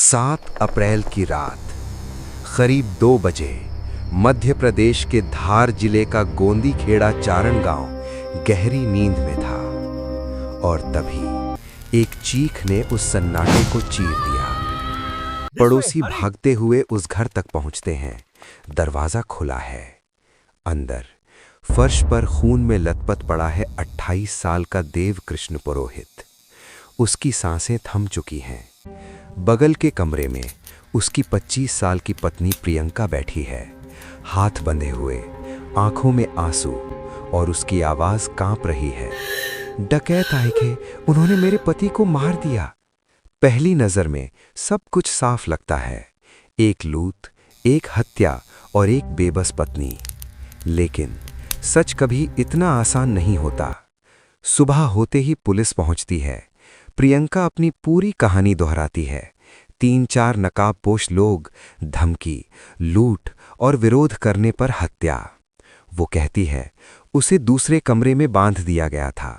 7 अप्रैल की रात करीब 2 बजे मध्य प्रदेश के धार जिले का गोंदी खेड़ा चारण गांव गहरी नींद में था और तभी एक चीख ने उस सन्नाटे को चीर दिया। पड़ोसी भागते हुए उस घर तक पहुंचते हैं। दरवाजा खुला है। अंदर फर्श पर खून में लथपथ पड़ा है 28 साल का देव कृष्ण पुरोहित। उसकी सांसें थम चुकी हैं। बगल के कमरे में उसकी 25 साल की पत्नी प्रियंका बैठी है, हाथ बंधे हुए, आंखों में आंसू, और उसकी आवाज कांप रही है। डकैत आए थे, उन्होंने मेरे पति को मार दिया। पहली नजर में सब कुछ साफ लगता है, एक लूट, एक हत्या और एक बेबस पत्नी। लेकिन सच कभी इतना आसान नहीं होता। सुबह होते ही पुलिस पहुंचती है। प्रियंका अपनी पूरी कहानी दोहराती है। 3-4 नकाबपोश लोग, धमकी, लूट और विरोध करने पर हत्या। वो कहती है उसे दूसरे कमरे में बांध दिया गया था।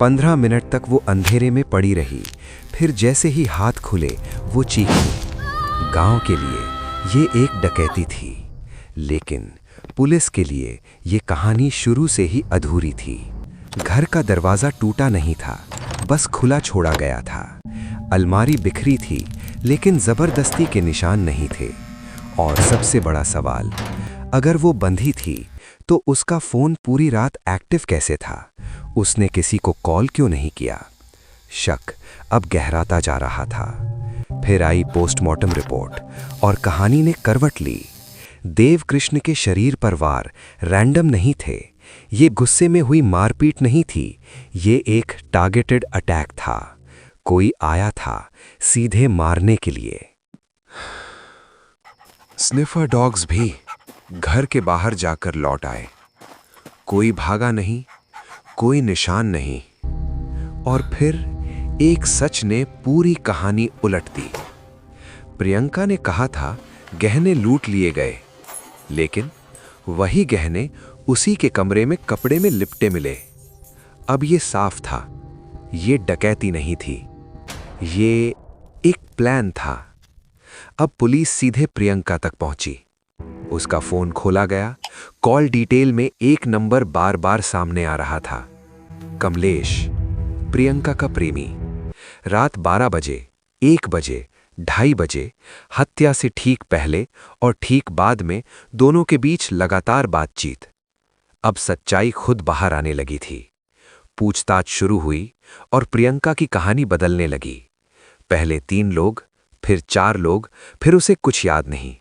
15 मिनट तक वो अंधेरे में पड़ी रही। फिर जैसे ही हाथ खुले वो चीखी। गांव के लिए ये एक डकैती थी, लेकिन पुलिस के लिए ये कहानी शुरू से ही अधूरी थी। घर का दरवाजा टूटा नहीं था, बस खुला छोड़ा गया था। अलमारी बिखरी थी, लेकिन जबरदस्ती के निशान नहीं थे। और सबसे बड़ा सवाल, अगर वो बंधी थी तो उसका फोन पूरी रात एक्टिव कैसे था? उसने किसी को कॉल क्यों नहीं किया? शक अब गहराता जा रहा था। फिर आई पोस्टमार्टम रिपोर्ट और कहानी ने करवट ली। देव कृष्ण के शरीर पर वार रैंडम नहीं थे। ये गुस्से में हुई मारपीट नहीं थी, ये एक टारगेटेड अटैक था। कोई आया था सीधे मारने के लिए। स्निफर डॉग्स भी घर के बाहर जाकर लौट आए। कोई भागा नहीं, कोई निशान नहीं। और फिर एक सच ने पूरी कहानी उलट दी। प्रियंका ने कहा था गहने लूट लिए गए, लेकिन वही गहने उसी के कमरे में कपड़े में लिपटे मिले। अब ये साफ था, ये डकैती नहीं थी, ये एक प्लान था। अब पुलिस सीधे प्रियंका तक पहुंची। उसका फोन खोला गया। कॉल डिटेल में एक नंबर बार बार सामने आ रहा था, कमलेश, प्रियंका का प्रेमी। रात 12 बजे, 1 बजे, 2:30 बजे, हत्या से ठीक पहले और ठीक बाद में दोनों के बीच लगातार बातचीत। अब सच्चाई खुद बाहर आने लगी थी। पूछताछ शुरू हुई और प्रियंका की कहानी बदलने लगी। पहले 3 लोग, फिर 4 लोग, फिर उसे कुछ याद नहीं।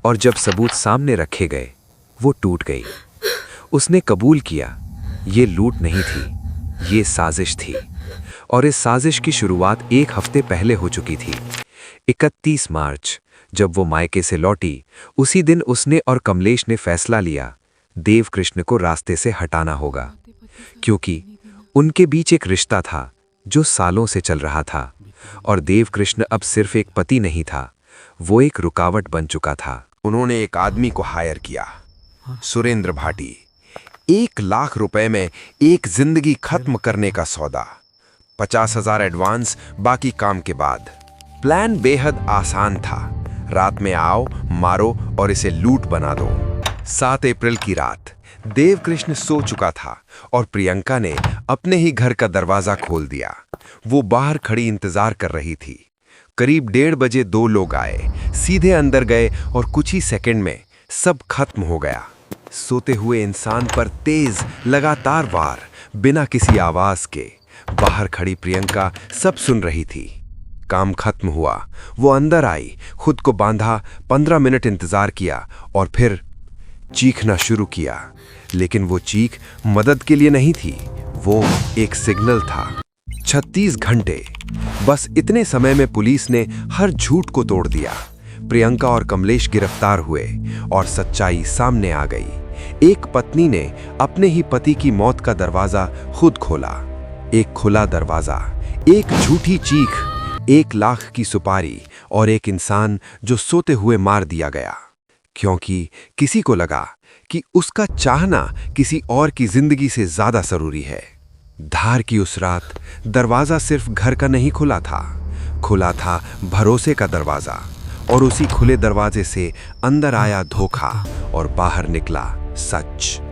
और जब सबूत सामने रखे गए, वो टूट गई। उसने कबूल किया, ये लूट नहीं थी, ये साजिश थी। और इस साजिश की शुरुआत 1 हफ्ते पहले हो चुकी थी। 31 मार्च, जब वो मायके से लौटी, उसी दिन उसने और कमलेश ने फैसला लिया, देव कृष्ण को रास्ते से हटाना होगा, क्योंकि उनके बीच एक रिश्ता था जो सालों से चल रहा था। और देव कृष्ण अब सिर्फ एक पति नहीं था, वो एक रुकावट बन चुका था। उन्होंने एक आदमी को हायर किया, सुरेंद्र भाटी। 1 लाख रुपए में एक जिंदगी खत्म करने का सौदा। 50,000 एडवांस, बाकी काम के बाद। प्लान बेहद आसान था, रात में आओ, मारो और इसे लूट बना दो। 7 अप्रैल की रात देव कृष्ण सो चुका था और प्रियंका ने अपने ही घर का दरवाजा खोल दिया। वो बाहर खड़ी इंतजार कर रही थी। करीब 1:30 बजे 2 लोग आए, सीधे अंदर गए और कुछ ही सेकंड में सब खत्म हो गया। सोते हुए इंसान पर तेज लगातार वार, बिना किसी आवाज के। बाहर खड़ी प्रियंका सब सुन रही थी। काम खत्म हुआ, वो अंदर आई, खुद को बांधा, 15 मिनट इंतजार किया और फिर चीखना शुरू किया। लेकिन वो चीख मदद के लिए नहीं थी, वो एक सिग्नल था। 36 घंटे, बस इतने समय में पुलिस ने हर झूठ को तोड़ दिया। प्रियंका और कमलेश गिरफ्तार हुए और सच्चाई सामने आ गई। एक पत्नी ने अपने ही पति की मौत का दरवाजा खुद खोला। एक खुला दरवाजा, एक झूठी चीख, 1 लाख की सुपारी और एक इंसान जो सोते हुए मार दिया गया, क्योंकि किसी को लगा कि उसका चाहना किसी और की जिंदगी से ज्यादा जरूरी है। धार की उस रात दरवाजा सिर्फ घर का नहीं खुला था, खुला था भरोसे का दरवाजा, और उसी खुले दरवाजे से अंदर आया धोखा और बाहर निकला सच।